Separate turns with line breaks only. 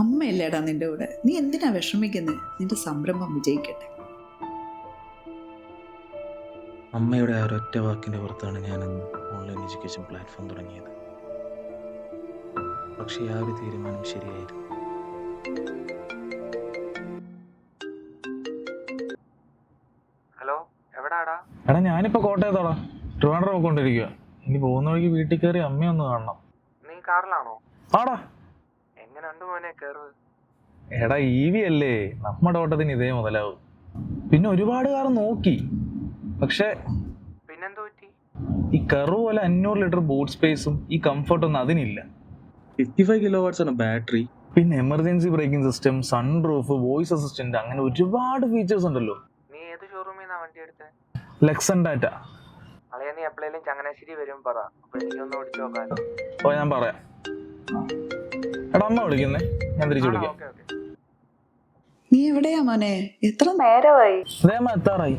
അമ്മയല്ലേടാ നിന്റെ കൂടെ, നീ എന്തിനാ വിഷമിക്കുന്നത്? നിന്റെ സംരംഭം വിജയിക്കട്ടെ.
അമ്മയുടെ ആ ഒരൊറ്റ വാക്കിൻ്റെ പുറത്താണ് ഞാനിന്ന് ഓൺലൈൻ എഡ്യൂക്കേഷൻ പ്ലാറ്റ്ഫോം തുടങ്ങിയത്. പക്ഷേ ആ ഒരു തീരുമാനം ശരിയായിരുന്നു.
ഹലോ, എവിടാടാ?
എടാ ഞാനിപ്പോ കോട്ടയത്താടാ, ട്രിവാൻഡ്രം പോയിക്കൊണ്ടിരിക്കുക. ഇനി പോകുന്ന വഴിക്ക് വീട്ടിൽ കയറി അമ്മയൊന്ന് കാണണം.
നീ കാറിലാണോ?
ആടാ.
എങ്ങനെയുണ്ട് മോനെ കയറ്?
എടാ EV അല്ലേ, നമ്മുടെ ഓട്ടത്തിന് ഇതേ മുതലാവും. പിന്നെ ഒരുപാട് കാർ നോക്കി, പക്ഷെ
പിന്നെന്തോ പറ്റി?
ഈ കറു പോലെ 500 ലിറ്റർ ബൂട്ട് സ്പേസും ഈ കംഫർട്ടൊന്നും അതിനില്ല.
55 kW ആണ് ബാറ്ററി.
പിന്നെ emergency braking system, sunroof, voice assistant, അങ്ങനെ ഒരുപാട് ഫീച്ചേഴ്സ് ഉണ്ടല്ലോ.
നീ ഏത് ഷോറൂമിന്നാ വണ്ടി എടുത്തേ?
ലെക്സൺ ടാറ്റ.
അളയാ, നീ എപ്പോഴേലും ചങ്ങനാശ്ശേരി വരും പറ, അപ്പൊ എനിക്കൊന്ന് ഓടിച്ചു നോക്കാലോ.
ഓ ഞാൻ പറയാം. എടാ അമ്മ വിളിക്കുന്നേ, ഞാൻ തിരിച്ചു വിളിക്കാം.
ഓക്കെ.
നീ എവിടെയാ മോനെ? എത്ര നേരമായി?
അതേ അമ്മ എത്താറായി.